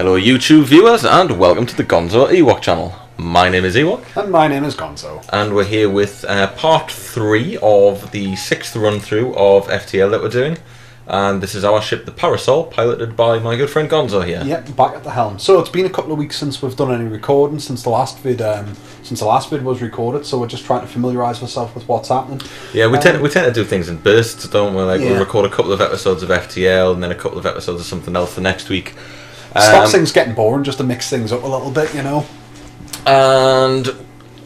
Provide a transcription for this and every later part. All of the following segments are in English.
Hello YouTube viewers and welcome to the GonzoEwok channel. My name is Ewok. And my name is Gonzo. And we're here with part 3 of the 6th run through of FTL that we're doing. And this is our ship, the Parasol, piloted by my good friend Gonzo here. Yep, back at the helm. So it's been a couple of weeks since we've done any recording, since the last vid was recorded, so we're just trying to familiarise ourselves with what's happening. Yeah, we tend to do things in bursts, don't we? Like, we'll record a couple of episodes of FTL and then a couple of episodes of something else the next week. Stops things getting boring, just to mix things up a little bit, you know. And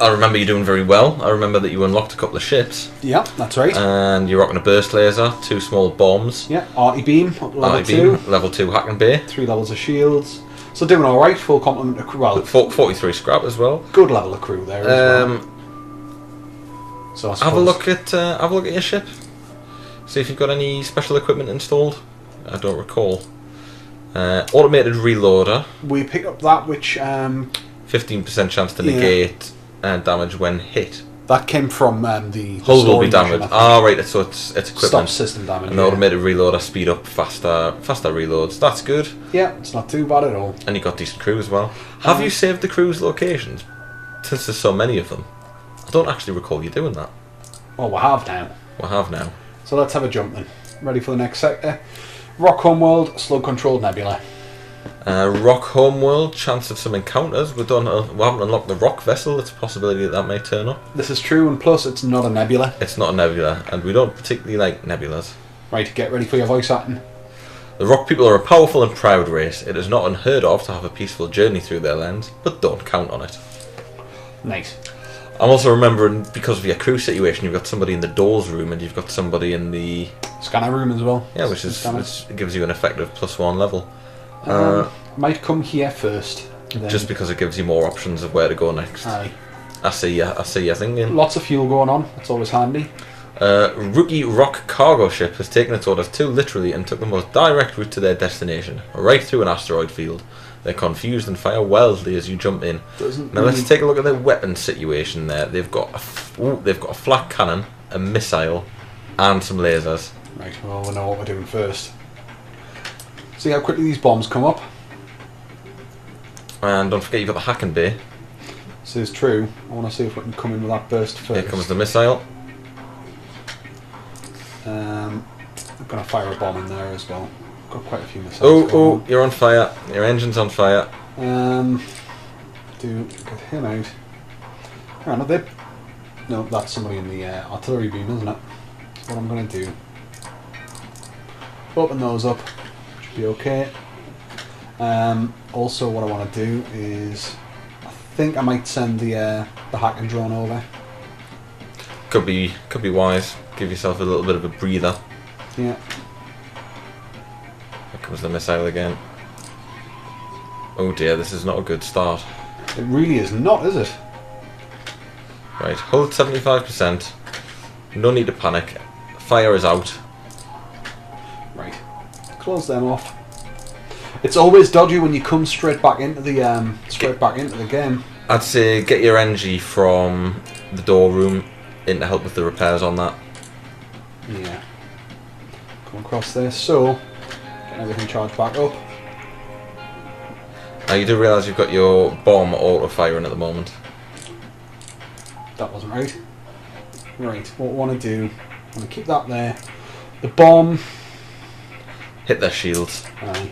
I remember you doing very well. I remember that you unlocked a couple of ships. Yeah, that's right. And you're rocking a burst laser, 2 small bombs. Yeah, arty beam, up to level 2. Level 2 hack and bay. 3 levels of shields. So doing alright, full complement of crew. Well, 43 scrap as well. Good level of crew there as well. So I have a look at your ship. See if you've got any special equipment installed. I don't recall. Automated reloader. We pick up that which 15% chance to negate damage when hit. That came from the hull will be damaged. Right. So it's equipment. Stop system damage. And the automated reloader speed up faster reloads. That's good. Yeah, it's not too bad at all. And you got decent crew as well. Have you saved the crew's locations? Since there's so many of them, I don't actually recall you doing that. Well, we have now. We have now. So let's have a jump then. Ready for the next sector. Rock Homeworld, slow controlled nebula. Rock Homeworld, chance of some encounters. We haven't unlocked the rock vessel. It's a possibility that may turn up. This is true, and plus it's not a nebula. It's not a nebula, and we don't particularly like nebulas. Right, get ready for your voice acting. The rock people are a powerful and proud race. It is not unheard of to have a peaceful journey through their lands, but don't count on it. Nice. I'm also remembering, because of your crew situation, you've got somebody in the doors room and you've got somebody in the scanner room as well. Yeah, which gives you an effective +1 level. Might come here first. Just because it gives you more options of where to go next. Aye. I see you thinking. Lots of fuel going on. It's always handy. Rookie Rock cargo ship has taken its orders too literally and took the most direct route to their destination, right through an asteroid field. They're confused and fire wildly as you jump in. Now let's take a look at their weapon situation there. They've got a flak cannon, a missile, and some lasers. Right, well, we know what we're doing first. See how quickly these bombs come up. And don't forget you've got the hack and bay. This is true. I want to see if we can come in with that burst first. Here comes the missile. I'm going to fire a bomb in there as well. Got quite a few missiles. Oh, you're on fire. Your engine's on fire. Do get him out. Hang on a bit. No, that's somebody in the artillery beam, isn't it? That's what I'm going to do. Open those up. Should be okay. Also, what I want to do is, I think I might send the hacking drone over. Could be wise. Give yourself a little bit of a breather. Yeah. Here comes the missile again. Oh dear, this is not a good start. It really is not, is it? Right, hold 75%. No need to panic. Fire is out. Right. Close them off. It's always dodgy when you come straight back into the game. I'd say get your NG from the door room in to help with the repairs on that. Yeah. Come across this, so getting everything charged back up. Now you do realise you've got your bomb auto firing at the moment. That wasn't right. Right, what I want to do, I want to keep that there. The bomb. Hit their shields. Aye.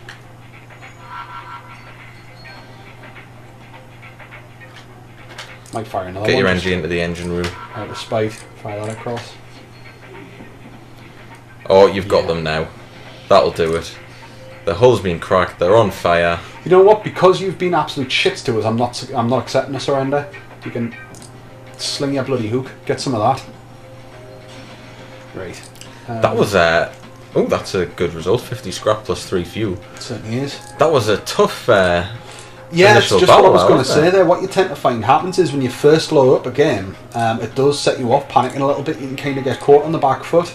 Might fire another one. Get your NG into the engine room. Out of spite, fire that across. Oh, you've got them now. That'll do it. The hull's been cracked. They're on fire. You know what? Because you've been absolute shits to us, I'm not accepting a surrender. You can sling your bloody hook. Get some of that. Right. That was oh, that's a good result. 50 scrap plus 3 fuel. It certainly is. That was a tough. Yeah, that's just what I was going to say there. What you tend to find happens is when you first load up a game, it does set you off panicking a little bit. You can kind of get caught on the back foot.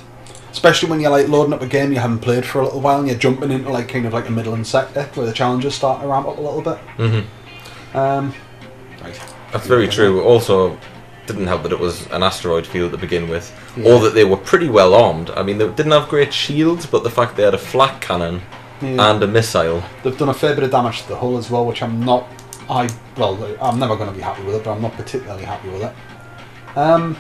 Especially when you're like loading up a game you haven't played for a little while and you're jumping into like kind of like a middling sector where the challenges start to ramp up a little bit. Right. That's very true. Also, didn't help that it was an asteroid field to begin with, or that they were pretty well armed. I mean, they didn't have great shields, but the fact they had a flak cannon and a missile. They've done a fair bit of damage to the hull as well, which I'm not... I'm never going to be happy with it, but I'm not particularly happy with it.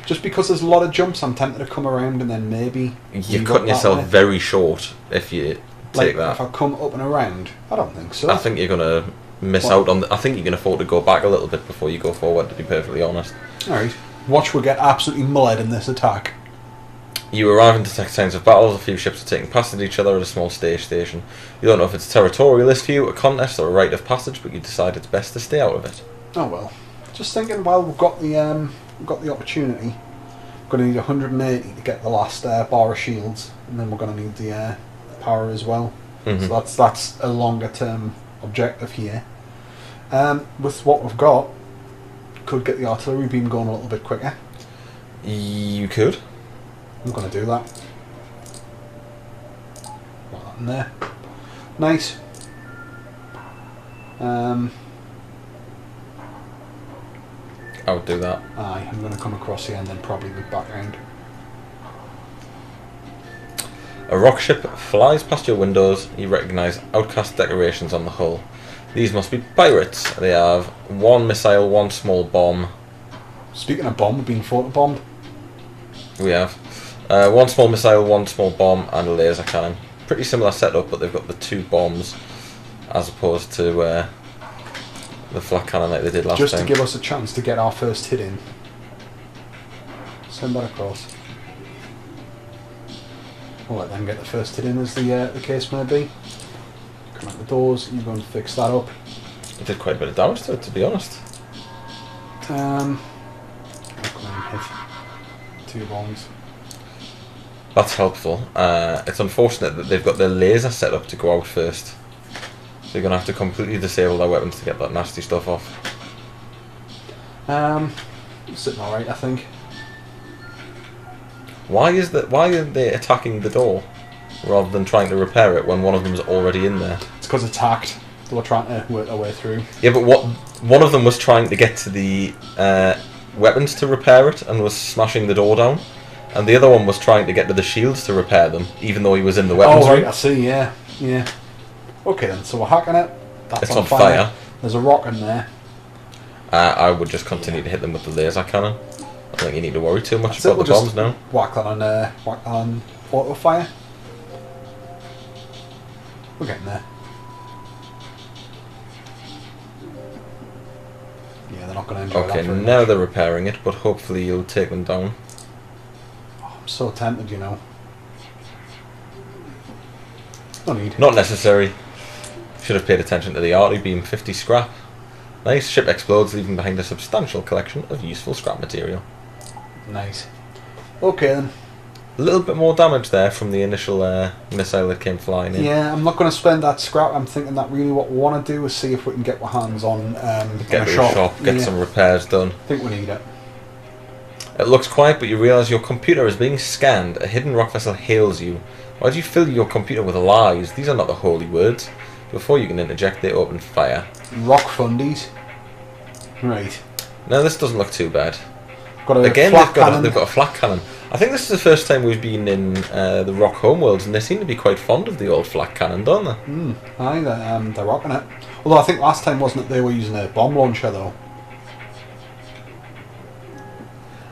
Just because there's a lot of jumps, I'm tempted to come around and then maybe... You're cutting yourself very short if you take that. If I come up and around, I don't think so. I think you're going to miss out on... I think you can afford to go back a little bit before you go forward, to be perfectly honest. Alright. Watch we get absolutely mullered in this attack. You arrive and detect signs of battles. A few ships are taking passage each other at a small station. You don't know if it's territorialist for you, a contest, or a rite of passage, but you decide it's best to stay out of it. Oh well. Just thinking, while we've got the opportunity, we're going to need 180 to get the last bar of shields, and then we're going to need the power as well. Mm-hmm. So that's a longer term objective here. With what we've got, could get the artillery beam going a little bit quicker. You could. I'm going to do that. Put that in there. Nice. I would do that. Aye, I'm going to come across here and then probably look back round. A rock ship flies past your windows. You recognise outcast decorations on the hull. These must be pirates. They have one missile, one small bomb. Speaking of bomb, we've been photobombed. We have one small missile, one small bomb, and a laser cannon. Pretty similar setup, but they've got the two bombs as opposed to the flak cannon like they did last time. Just to give us a chance to get our first hit in. Send that across. We'll let them get the first hit in, as the case may be. Come out the doors, you go and fix that up. It did quite a bit of damage to it, to be honest. I'm going to hit 2 bombs. That's helpful. It's unfortunate that they've got their laser set up to go out first. So you're going to have to completely disable their weapons to get that nasty stuff off. Sitting alright, I think. Why are they attacking the door rather than trying to repair it when one of them's already in there? It's because it's hacked. They were trying to work their way through. Yeah, but one of them was trying to get to the weapons to repair it and was smashing the door down. And the other one was trying to get to the shields to repair them, even though he was in the weapons room. Oh, right, I see, yeah. Okay then, so we're hacking it. That's it's on fire. There's a rock in there. I would just continue to hit them with the laser cannon. I don't think you need to worry too much about the bombs now. Whack that on auto fire. We're getting there. Yeah, they're not going to enjoy that very now much. they're repairing it, but hopefully you'll take them down. Oh, I'm so tempted, you know. No need. Not necessary. Should have paid attention to the artillery beam. 50 scrap. Nice. Ship explodes, leaving behind a substantial collection of useful scrap material. Nice. Okay then. A little bit more damage there from the initial missile that came flying in. Yeah, I'm not going to spend that scrap. I'm thinking that really what we want to do is see if we can get our hands on get to the shop, get some repairs done. I think we need it. It looks quiet, but you realise your computer is being scanned. A hidden rock vessel hails you. Why do you fill your computer with lies? These are not the holy words. Before you can interject, they open fire. Rock fundies. Right. No, this doesn't look too bad. Again, they've got a flak cannon. I think this is the first time we've been in the Rock homeworlds, and they seem to be quite fond of the old flak cannon, don't they? Aye, they're rocking it. Although I think last time, wasn't it, they were using a bomb launcher, though?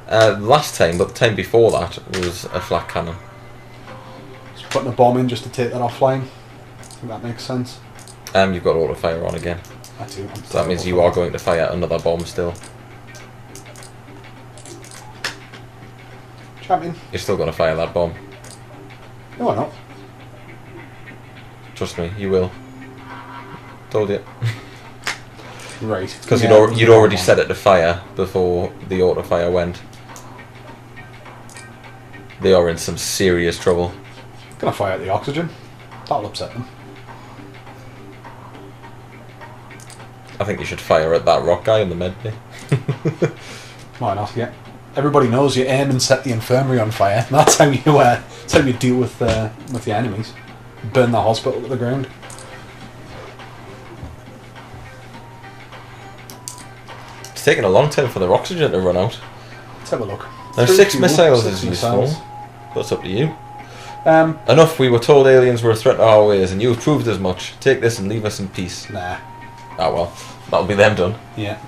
Last time, but the time before that was a flak cannon. Just putting a bomb in just to take that offline. I think that makes sense. You've got auto fire on again. I do. So that means you are going to fire another bomb still. Champion. You're still going to fire that bomb. No, I'm not. Trust me, you will. Told you. Right. Because you'd already set it to fire before the auto fire went. They are in some serious trouble. Gonna fire at the oxygen. That'll upset them. I think you should fire at that rock guy in the med bay. Why not? Yeah. Everybody knows you aim and set the infirmary on fire. That's how you deal with the enemies. Burn the hospital to the ground. It's taking a long time for their oxygen to run out. Let's have a look. Now 6 missiles is useful. But it's up to you. Enough, we were told aliens were a threat to our ways, and you have proved as much. Take this and leave us in peace. Nah. Ah well, that'll be them done. Yeah.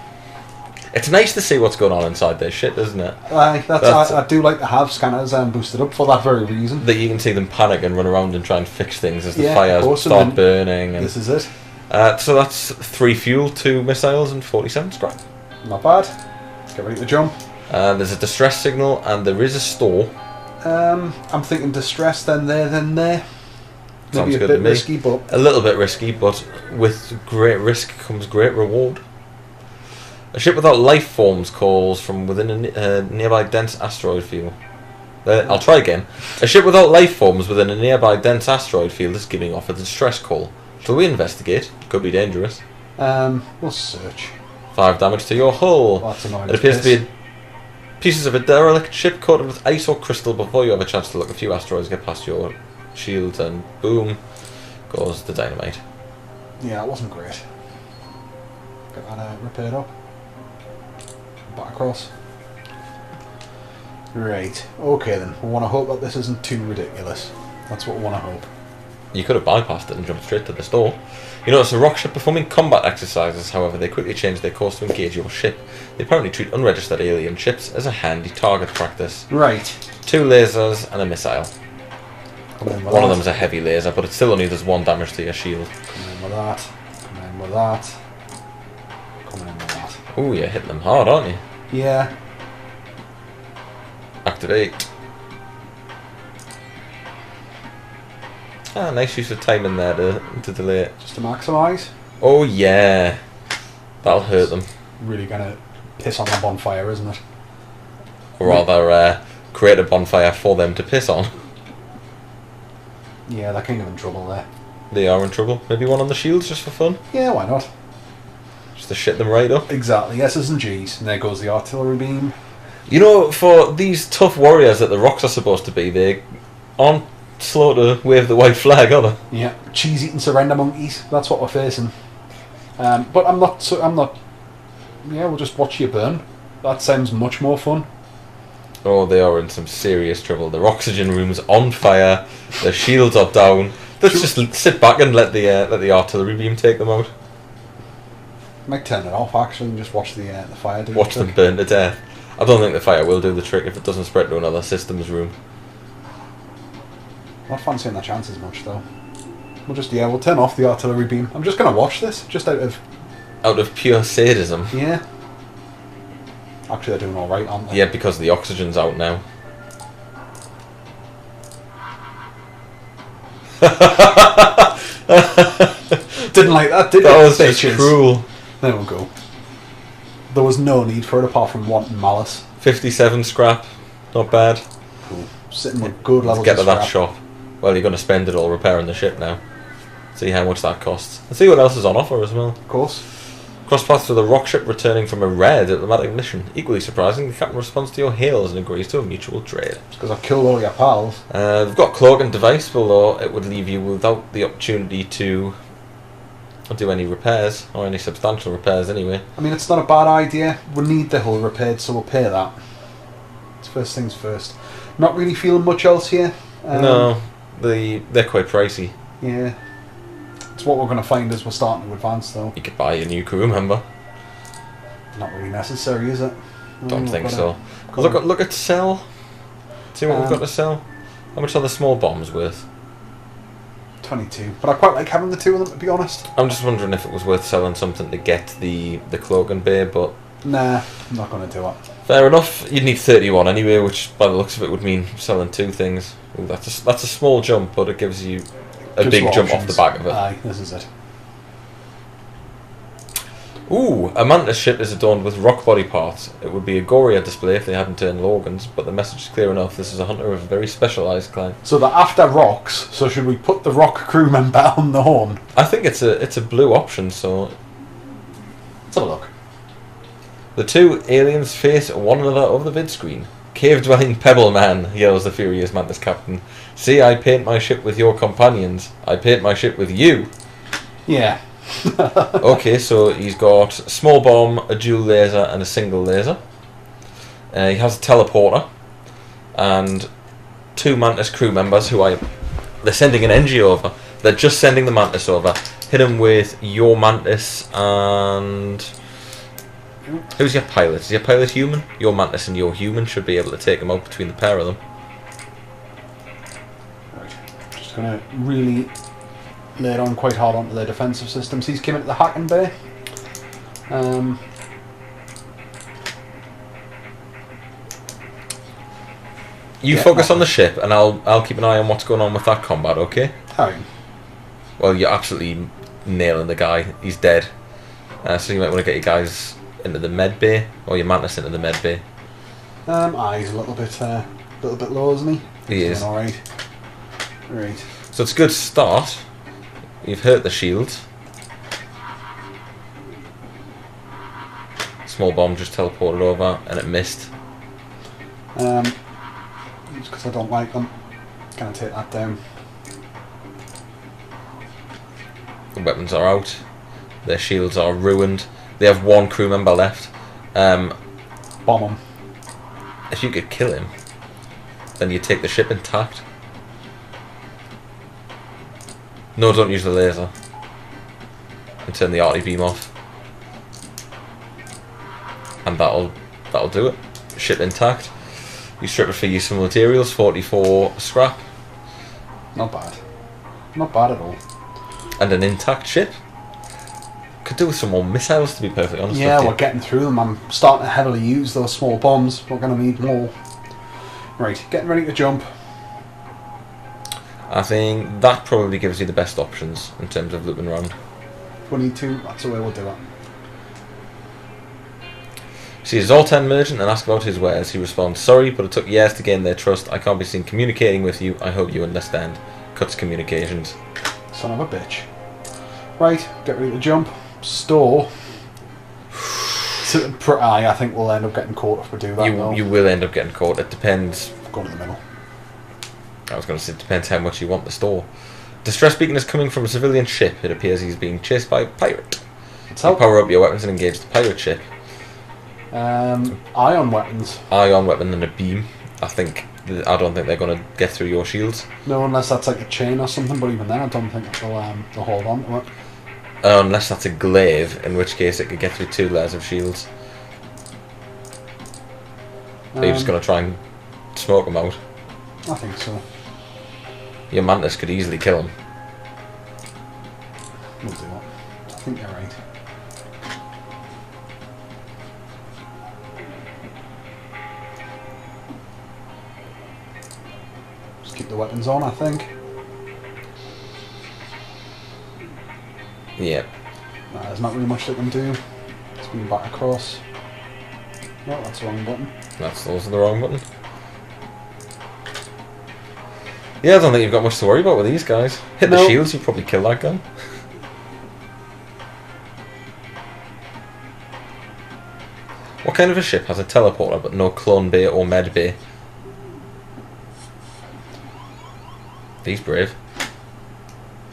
It's nice to see what's going on inside their shit, isn't it? I do like to have scanners boosted up for that very reason. That you can see them panic and run around and try and fix things as the Yeah, fires start burning. And this is it. So that's 3 fuel, 2 missiles, and 47 scrap. Not bad. Let's get ready to jump. There's a distress signal, and there is a store. I'm thinking distress, then there. Sounds Maybe a bit risky, but... A little bit risky, but with great risk comes great reward. A ship without life forms calls from within a nearby dense asteroid field. I'll try again. A ship without life forms within a nearby dense asteroid field is giving off a distress call. Shall we investigate? Could be dangerous. We'll search. 5 damage to your hull. That's annoying. It appears to be pieces of a derelict ship coated with ice or crystal. Before you have a chance to look, a few asteroids get past your shields and boom goes the dynamite. Yeah, it wasn't great. Get that repaired up. Back across. Right. Okay then. We want to hope that this isn't too ridiculous. That's what we want to hope. You could have bypassed it and jumped straight to the store. You notice a rock ship performing combat exercises. However, they quickly change their course to engage your ship. They apparently treat unregistered alien ships as a handy target practice. Right. 2 lasers and a missile. One of them is a heavy laser, but it still only does 1 damage to your shield. Come in with that. Come in with that. Come in with that. Ooh, you're hitting them hard, aren't you? Yeah. Activate. Ah, nice use of timing there to delay it. Just to maximise. Oh yeah. That'll hurt them. Really gonna piss on the bonfire, isn't it? Or rather, create a bonfire for them to piss on. Yeah, they're kind of in trouble there. They are in trouble. Maybe one on the shields just for fun? Yeah, why not? Just to shit them right up. Exactly, S's and G's. And there goes the artillery beam. You know, for these tough warriors that the rocks are supposed to be, they aren't slow to wave the white flag, are they? Yeah, cheese-eating surrender monkeys. That's what we're facing. But I'm not. Yeah, we'll just watch you burn. That sounds much more fun. Oh, they are in some serious trouble. Their oxygen room's on fire. Their shields are down. Let's just sit back and let the artillery beam take them out. Might turn it off actually and just watch the fire do Watch them burn to death. I don't think the fire will do the trick if it doesn't spread to another systems room. Not fancying the chances much though. We'll turn off the artillery beam. I'm just gonna watch this, just out of pure sadism. Yeah. Actually, they're doing all right, aren't they? Yeah, because the oxygen's out now. Didn't like that, did you? That was just cruel. There we go. There was no need for it apart from wanting malice. 57 scrap, not bad. Cool. Sitting with good levels Let's get of to that scrap. shop. Well, you're going to spend it all repairing the ship now. See how much that costs. And see what else is on offer as well. Of course. Cross paths with a rock ship returning from a rare diplomatic mission. Equally surprising, the captain responds to your hails and agrees to a mutual trade. It's because I killed all your pals. We've got cloak and device, although it would leave you without the opportunity to do any repairs, or any substantial repairs anyway. I mean, it's not a bad idea. We need the hull repaired, so we'll pay that. It's first things first. Not really feeling much else here. No, they're quite pricey. Yeah. It's what we're going to find as we're starting to advance, though. You could buy a new crew member. Not really necessary, is it? Don't think so. Look at sell. See what we've got to sell. How much are the small bombs worth? 22. But I quite like having the 2 of them, to be honest. I'm just wondering if it was worth selling something to get the cloak and bay, but nah, I'm not going to do it. Fair enough. You'd need 31 anyway, which by the looks of it would mean selling 2 things. Ooh, that's a small jump, but it gives you a big jump off the back of it. Aye, this is it. Ooh, a mantis ship is adorned with rock body parts. It would be a gorier display if they hadn't turned Logans, but the message is clear enough. This is a hunter of a very specialised kind. So they're after rocks, so should we put the rock crew member on the horn? I think it's a blue option, so let's have a look. The 2 aliens face one another over the vid screen. Cave-dwelling pebble man, yells the furious mantis captain. See, I paint my ship with your companions. I paint my ship with you. Yeah. Okay, so he's got a small bomb, a dual laser, and a single laser. He has a teleporter, and 2 Mantis crew members who they're sending an NG over. They're just sending the Mantis over. Hit him with your Mantis and... Who's your pilot? Is your pilot human? Your Mantis and your human should be able to take him out between the pair of them. Right. Just going to really lay it on quite hard onto their defensive systems. He's coming to the Hacking Bay. You focus on the ship, and I'll keep an eye on what's going on with that combat. Okay? Fine. Well, you're absolutely nailing the guy. He's dead. So you might want to get your guys into the med bay, or your Mantis into the med bay. He's a little bit low, isn't he? He is. All right. Right. So it's a good start. You've hurt the shields. Small bomb just teleported over, and it missed. Just because I don't like them, gonna take that down. The weapons are out. Their shields are ruined. They have 1 crew member left. Bomb him. If you could kill him, then you take the ship intact. No, don't use the laser. And turn the arty beam off. And that'll do it. Ship intact. You strip it for useful materials, 44 scrap. Not bad. Not bad at all. And an intact ship. Could do with some more missiles, to be perfectly honest. Yeah, we're getting through them. I'm starting to heavily use those small bombs. We're going to need more. Right, getting ready to jump. I think that probably gives you the best options in terms of looping around. If we need to, that's the way we'll do it. See Zoltan merchant and ask about his wares. He responds, "Sorry, but it took years to gain their trust. I can't be seen communicating with you. I hope you understand." Cuts communications. Son of a bitch. Right, get ready to jump. Store. I think we'll end up getting caught if we do that. You will end up getting caught. It depends. Go to the middle. I was going to say, it depends how much you want the store. Distress beacon is coming from a civilian ship. It appears he's being chased by a pirate. You power up your weapons and engage the pirate ship. Ion weapons. Ion weapon and a beam. I don't think they're going to get through your shields. No, unless that's like a chain or something. But even then, I don't think they'll hold on to it. Unless that's a glaive, in which case it could get through 2 layers of shields. Are you just going to try and smoke them out? I think so. Your Mantis could easily kill him. We'll do it. I think you're right. Just keep the weapons on, I think. Yeah. There's not really much they can do. It's been back across. No, that's the wrong button. That's also the wrong button. Yeah, I don't think you've got much to worry about with these guys. Hit the shields, you probably kill that guy. What kind of a ship has a teleporter but no clone bay or med bay? He's brave.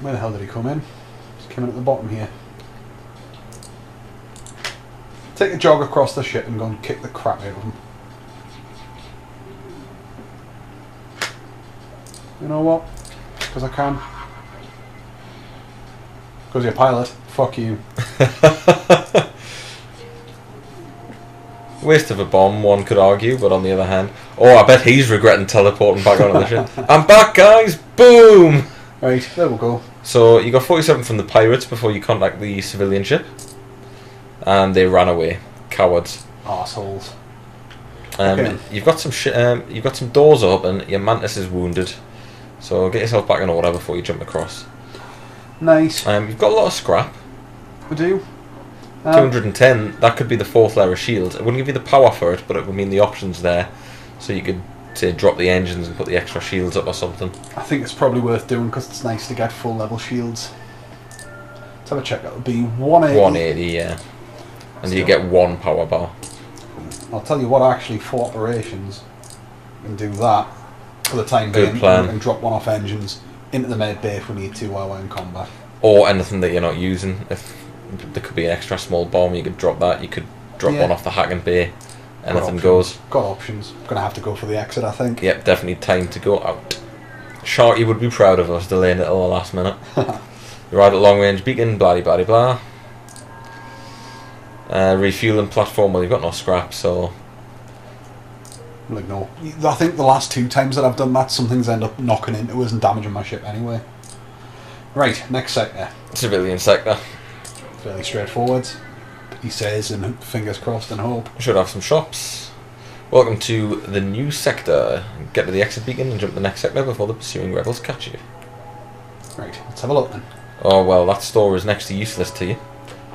Where the hell did he come in? He's coming at the bottom here. Take a jog across the ship and go and kick the crap out of him. You know what? Because I can. Because you're a pilot. Fuck you. Waste of a bomb, one could argue, but on the other hand... Oh, I bet he's regretting teleporting back onto the ship. I'm back, guys! Boom! Right, there we go. So, you got 47 from the pirates before you contact the civilian ship. And they ran away. Cowards. Arseholes. Okay. You've got some doors open, your Mantis is wounded. So get yourself back in order before you jump across. Nice. You've got a lot of scrap. We do. 210, that could be the 4th layer of shields. It wouldn't give you the power for it, but it would mean the options there. So you could, say, drop the engines and put the extra shields up or something. I think it's probably worth doing because it's nice to get full level shields. Let's have a check. That would be 180. 180, yeah. And you get 1 power bar. I'll tell you what, actually, for operations, we can do that for the time being. Good plan. And drop 1 off engines into the med bay if we need to while we're in combat. Or anything that you're not using. If there could be an extra small bomb, you could drop that. You could drop 1 off the Hacking Bay. Anything goes. Got options. Gonna have to go for the exit, I think. Yep, definitely time to go out. Sharky would be proud of us delaying it all the last minute. You arrive at long range beacon, blah blah blah. Refueling platform, well you've got no scrap, so... Like no. I think the last 2 times that I've done that, some things end up knocking into us and damaging my ship anyway. Right, next sector. Civilian sector. Fairly straightforward, he says, and fingers crossed and hope. We should have some shops. Welcome to the new sector. Get to the exit beacon and jump to the next sector before the pursuing rebels catch you. Right, let's have a look then. Oh well, that store is next to useless to you.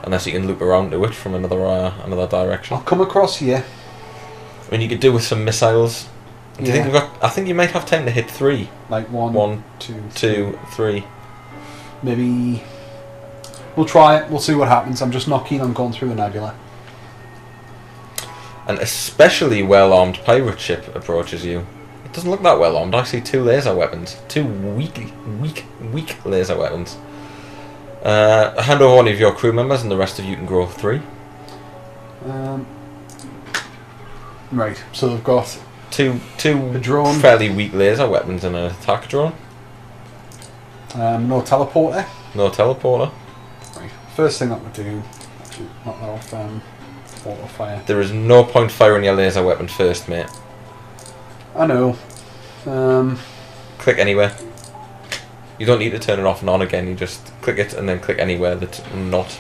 Unless you can loop around to it from another direction. I'll come across here. I mean, you could do with some missiles. Do you think we've got... I think you might have time to hit 3. Like 1, 2, 3. Maybe... We'll try it, we'll see what happens. I'm just not keen on going through the nebula. An especially well-armed pirate ship approaches you. It doesn't look that well-armed. I see 2 laser weapons. 2 weak laser weapons. Hand over one of your crew members and the rest of you can grow 3. Right, so they've got... Two a drone. Fairly weak laser weapons and an attack drone. No teleporter. No teleporter. Right, first thing that we do... Actually, knock that off, auto fire. There is no point firing your laser weapon first, mate. I know. Click anywhere. You don't need to turn it off and on again, you just click it and then click anywhere that's not.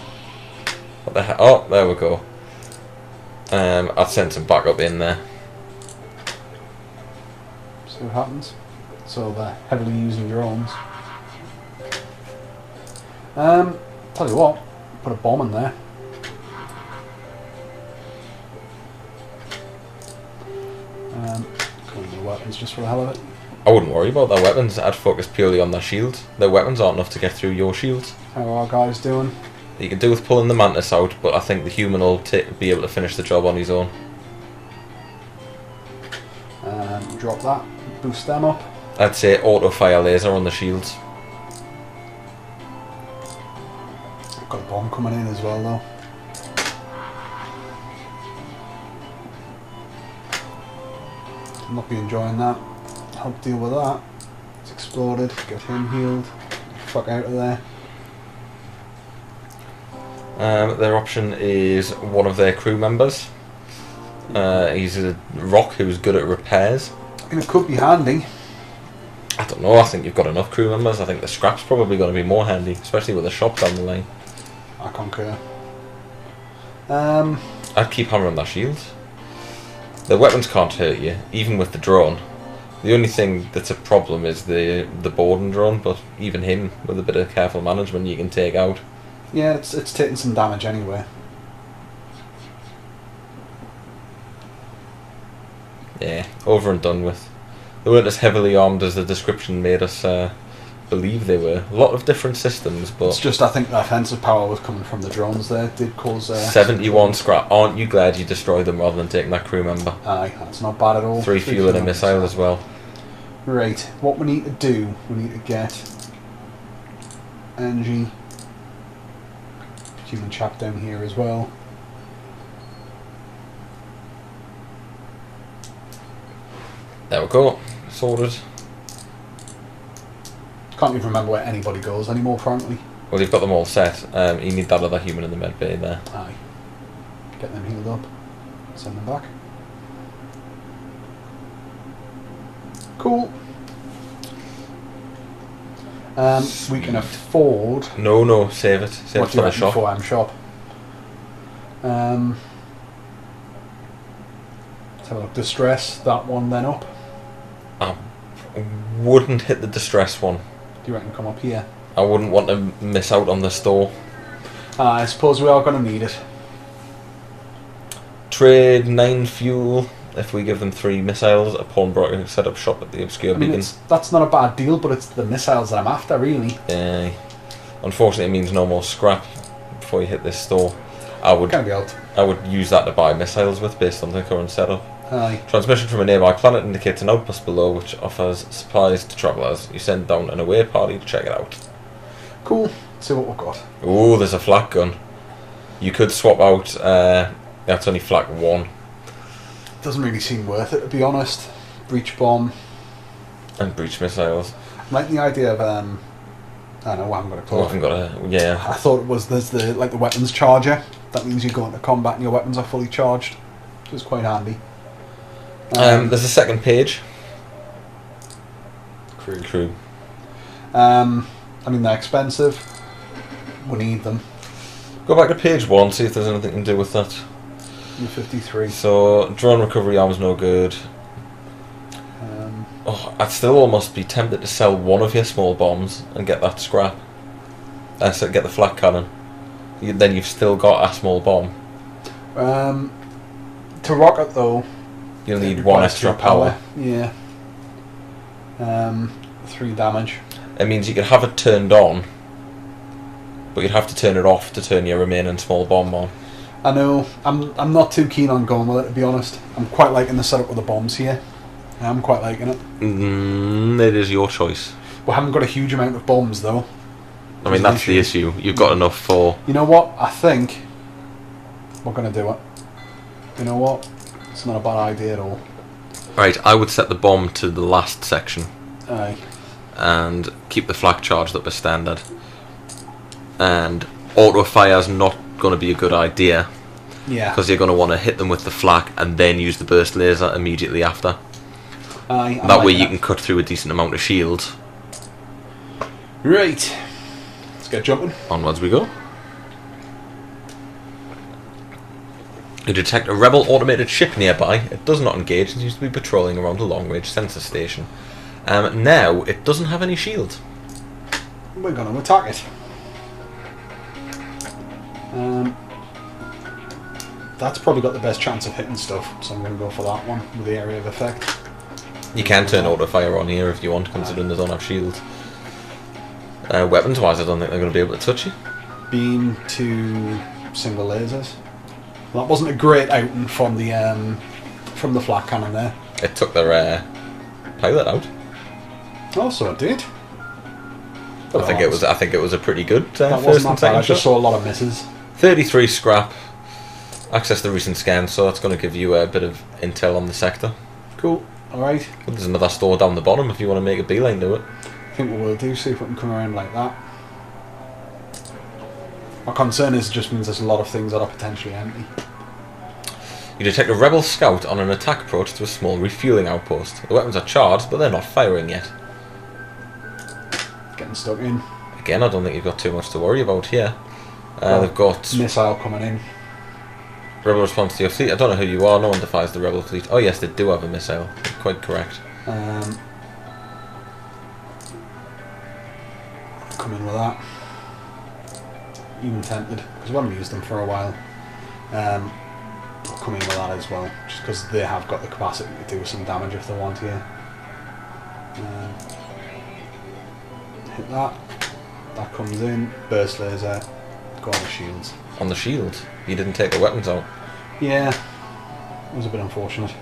What the hell? Oh, there we go. I'll send some backup in there. See what happens. So they're heavily using drones. Tell you what, put a bomb in there. Go into the weapons just for the hell of it. I wouldn't worry about their weapons, I'd focus purely on their shields. Their weapons aren't enough to get through your shields. How are our guys doing? You can do with pulling the Mantis out, but I think the human will be able to finish the job on his own. Drop that, boost them up. I'd say auto fire laser on the shields. Got a bomb coming in as well though. I'll not be enjoying that. Help deal with that. It's exploded, get him healed. Fuck out of there. Their option is one of their crew members. He's a rock who's good at repairs. And it could be handy. I don't know, I think you've got enough crew members. I think the scrap's probably going to be more handy, especially with a shop down the line. I concur. I'd keep hammering their shields. Their weapons can't hurt you, even with the drone. The only thing that's a problem is the boarding drone, but even him, with a bit of careful management, you can take out. Yeah, it's taking some damage anyway. Yeah, over and done with. They weren't as heavily armed as the description made us believe they were. A lot of different systems, but... It's just, I think the offensive power was coming from the drones there. It did cause... 71 scrap. Aren't you glad you destroyed them rather than taking that crew member? Aye, that's not bad at all. 3 fuel and a missile as well. Right, what we need to do, we need to get... energy... human chap down here as well. There we go. Sorted. Can't even remember where anybody goes anymore, frankly. Well, you've got them all set. You need that other human in the med bay there. Aye. Get them healed up. Send them back. Cool. We can afford... No, save it. Save it for the shop. Before I'm shop. Let's have a look. Distress, that one then up. I wouldn't hit the distress one. Do you reckon come up here? I wouldn't want to miss out on the store. I suppose we are going to need it. Trade 9 fuel if we give them 3 missiles. A pawnbroker set up shop at the obscure beacon. That's not a bad deal, but it's the missiles that I'm after, really. Yeah. Unfortunately, it means no more scrap before you hit this store. I would use that to buy missiles with based on the current setup. Aye. Transmission from a nearby planet indicates an outpost below which offers supplies to travellers. You send down an away party to check it out. Cool. Let's see what we've got. Ooh, there's a flak gun. You could swap out... that's only flak 1. Doesn't really seem worth it, to be honest. Breach bomb. And breach missiles. I like the idea of, I don't know what I'm going to call it. I haven't got a... Yeah. I thought it was, there's the weapons charger. That means you go into combat and your weapons are fully charged. Which is quite handy. There's a second page. Crew. I mean, they're expensive. We need them. Go back to page 1, see if there's anything to do with that. 53. So, drone recovery arm's no good. I'd still almost be tempted to sell one of your small bombs and get that scrap. So get the flak cannon. Then you've still got a small bomb. To rocket though, you'll need one extra power. Yeah. 3 damage. It means you could have it turned on, but you'd have to turn it off to turn your remaining small bomb on. I know. I'm not too keen on going with it, to be honest. I'm quite liking the setup with the bombs here. I'm quite liking it. It is your choice. We haven't got a huge amount of bombs though. I mean, that's the issue. You've got enough for... You know what? I think we're going to do it. You know what? It's not a bad idea at all. Right, I would set the bomb to the last section. Aye. And keep the flak charged up as standard. And auto fire's not going to be a good idea. Yeah. Because you're going to want to hit them with the flak and then use the burst laser immediately after. Aye. That way you can cut through a decent amount of shields. Right. Let's get jumping. Onwards we go. You detect a rebel automated ship nearby. It does not engage. It seems to be patrolling around a long-range sensor station. Now, it doesn't have any shield. We're going to attack it. That's probably got the best chance of hitting stuff, so I'm going to go for that one with the area of effect. You can turn auto fire on here if you want, considering they don't have shields. Weapons-wise, I don't think they're going to be able to touch you. Beam to single lasers. Well, that wasn't a great outing from the flak cannon there. It took their pilot out. Oh, so it did. I think it was a pretty good that first wasn't and that bad. second I just shot. saw a lot of misses. 33 scrap. Access the recent scan, so that's going to give you a bit of intel on the sector. Cool. Alright. Well, there's another store down the bottom if you want to make a beeline to it. I think we will do, see if we can come around like that. My concern is it just means there's a lot of things that are potentially empty. You detect a rebel scout on an attack approach to a small refueling outpost. The weapons are charged, but they're not firing yet. Getting stuck in. Again, I don't think you've got too much to worry about here. They've got... missile coming in. Rebel response to your fleet. I don't know who you are. No one defies the rebel fleet. Oh yes, they do have a missile. You're quite correct. Come in with that. Even tempted, because we haven't used them for a while. I'll come in with that as well, just because they have got the capacity to do some damage if they want here. Hit that. That comes in. Burst laser. Go on the shields. On the shield? You didn't take the weapons out? Yeah. It was a bit unfortunate.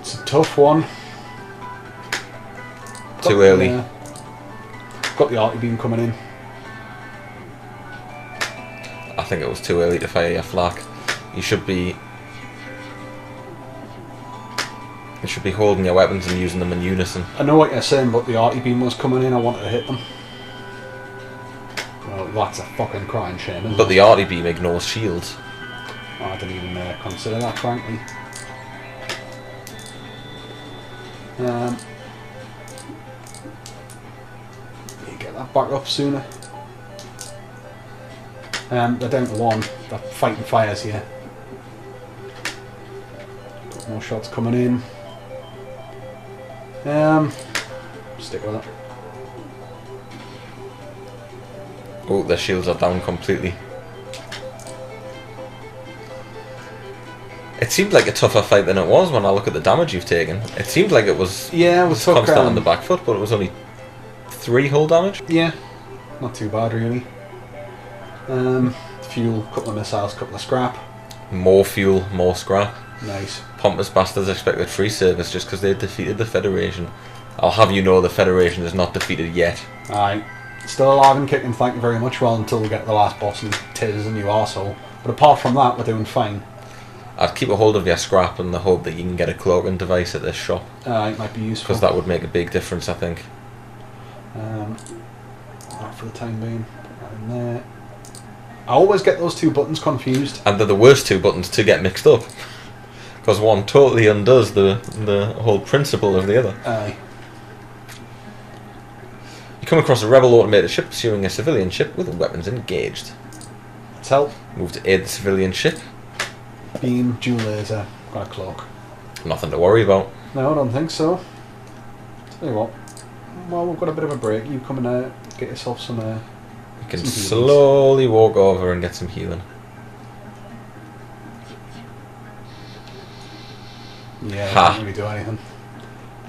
It's a tough one. Too early. Got the arty beam coming in. I think it was too early to fire your flak. You should be holding your weapons and using them in unison. I know what you're saying, but the arty beam was coming in. I wanted to hit them. Well, that's a fucking crying shame, isn't But it? the arty beam ignores shields. Oh, I didn't even consider that, frankly. You get that back up sooner. They're down to 1. They're fighting fires here. Got more shots coming in. Stick with it. Oh, their shields are down completely. It seemed like a tougher fight than it was when I look at the damage you've taken. It seemed like it was, constant on the back foot, but it was only 3 hull damage. Yeah, not too bad really. Fuel, couple of missiles, couple of scrap. More fuel, more scrap. Nice. Pompous bastards expected free service just because they defeated the Federation. I'll have you know the Federation is not defeated yet. Aye. Still alive and kicking, thank you very much. Well, until we get to the last boss and tears a new arsehole. But apart from that, we're doing fine. I'd keep a hold of your scrap in the hope that you can get a cloaking device at this shop. It might be useful. Because that would make a big difference, I think. That for the time being. Put that in there. I always get those two buttons confused. And they're the worst two buttons to get mixed up. Because one totally undoes the whole principle of the other. Aye. You come across a rebel automated ship pursuing a civilian ship with weapons engaged. Let's help. Move to aid the civilian ship. Beam, dual laser, got a cloak. Nothing to worry about. No, I don't think so. Tell you what. Well, we've got a bit of a break. You come in there, get yourself some You can slowly walk over and get some healing. Yeah, can't really do anything.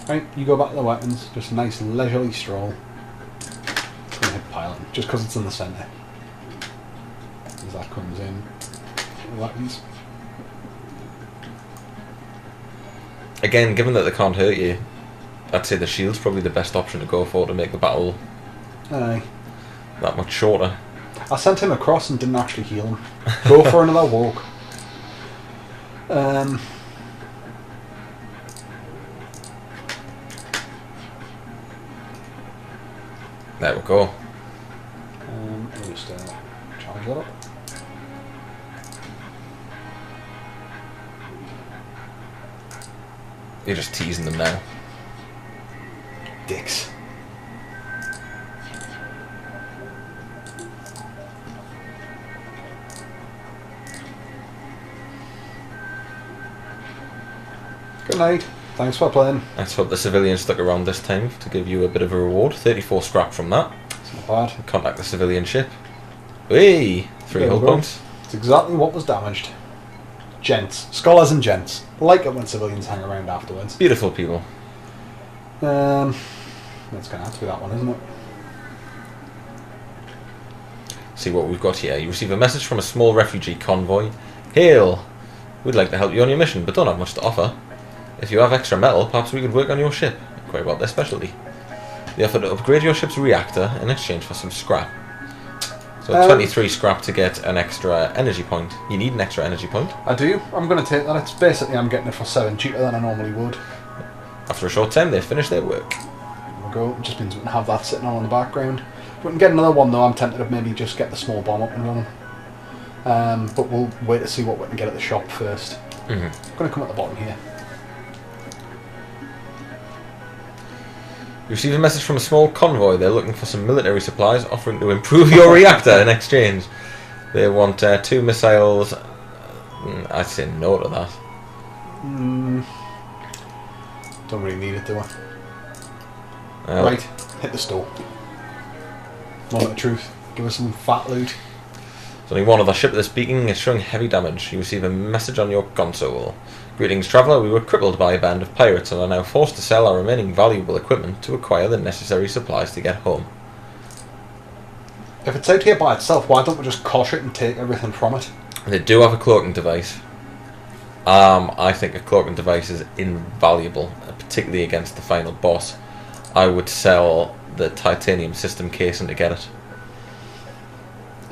Right, you go back to the weapons. Just a nice leisurely stroll. It's going to hit piloting, just because it's in the centre. As that comes in. The weapons. Again, given that they can't hurt you, I'd say the shield's probably the best option to go for to make the battle that much shorter. I sent him across and didn't actually heal him. Go for another walk. There we go. Let me just charge that up. You're just teasing them now. Dicks. Good night. Thanks for playing. Let's hope the civilian stuck around this time to give you a bit of a reward. 34 scrap from that. It's not bad. Contact the civilian ship. Hey! 3 hull points. It's exactly what was damaged. Gents. Scholars and gents. Like it when civilians hang around afterwards. Beautiful people. That's going to have to be that one, isn't it? See what we've got here. You receive a message from a small refugee convoy. Hail! We'd like to help you on your mission, but don't have much to offer. If you have extra metal, perhaps we could work on your ship. Quite about their specialty. They offer to upgrade your ship's reactor in exchange for some scrap. So 23 scrap to get an extra energy point. You need an extra energy point. I do. I'm going to take that. It's basically I'm getting it for 7 cheaper than I normally would. After a short time, they finish their work. There we go. It just means we can have that sitting on in the background. If we can get another one though, I'm tempted to maybe just get the small bomb up and running. But we'll wait to see what we can get at the shop first. I'm going to come at the bottom here. You receive a message from a small convoy. They're looking for some military supplies, offering to improve your reactor in exchange. They want 2 missiles. I'd say no to that. Don't really need it, do I? Right, hit the store. Moment of truth. Give us some fat loot. There's only one other ship that's speaking. It's showing heavy damage. You receive a message on your console. Greetings, traveller. We were crippled by a band of pirates and are now forced to sell our remaining valuable equipment to acquire the necessary supplies to get home. If it's out here by itself, why don't we just cosh it and take everything from it? They do have a cloaking device. I think a cloaking device is invaluable, particularly against the final boss. I would sell the titanium system casing to get it.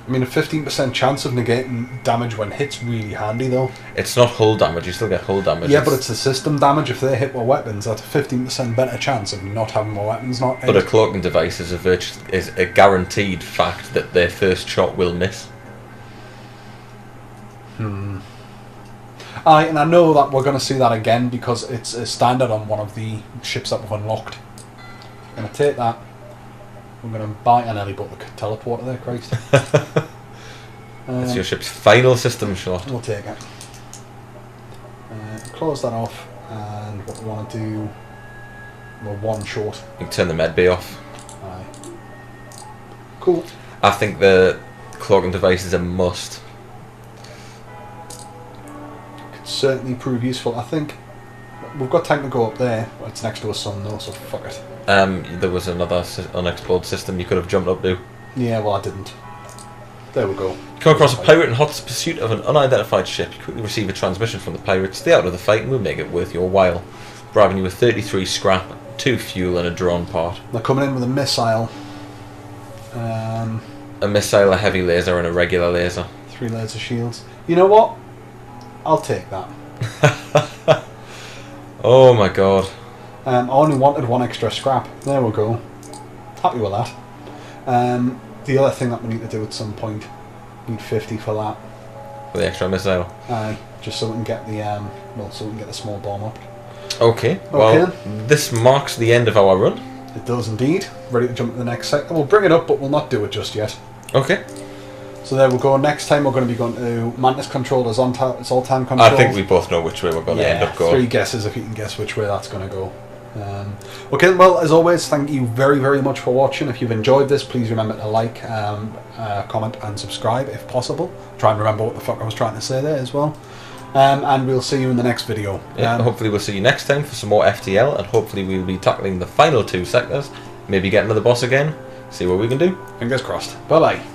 I mean, a 15% chance of negating damage when hit's really handy, though. It's not hull damage, you still get hull damage. Yeah, but it's the system damage. If they hit with weapons, that's a 15% better chance of not having more weapons not hit. But a cloaking device is a guaranteed fact that their first shot will miss. Aye, and I know that we're going to see that again because it's a standard on one of the ships that we've unlocked. I'm going to take that. I'm going to buy an Ellie, but the teleporter there, Christ. It's your ship's final system shot. We'll take it. Close that off, and what we want to do, we're 1 short. You can turn the med bay off. Aye. Cool. I think the cloaking device is a must. Could certainly prove useful. I think we've got time to go up there. It's next to a sun though, so fuck it. There was another unexplored system you could have jumped up to. Yeah, well I didn't. There we go. Come across a pirate in hot pursuit of an unidentified ship. You quickly receive a transmission from the pirate. Stay out of the fight and we'll make it worth your while. Bribing you with 33 scrap 2 fuel, and a drone part. They're coming in with a missile. A missile, a heavy laser, and a regular laser. 3 laser shields. You know what? I'll take that. Oh my god. I only wanted 1 extra scrap. There we go. Happy with that. The other thing that we need to do at some point, need 50 for that. For the extra missile. Just so we can get the so we can get the small bomb up. Okay. Well, this marks the end of our run. It does indeed. Ready to jump to the next sector. We'll bring it up, but we'll not do it just yet. Okay. So there we go. Next time we're going to be going to Mantis controllers on Zoltan controls. I think we both know which way we're going to end up going. 3 guesses if you can guess which way that's going to go. Okay, well, as always, thank you very, very much for watching. If you've enjoyed this, please remember to like, comment and subscribe if possible. Try and remember what the fuck I was trying to say there as well. And we'll see you in the next video. Yeah, hopefully we'll see you next time for some more FTL, and hopefully we'll be tackling the final 2 sectors. Maybe get another boss again. See what we can do. Fingers crossed. Bye-bye.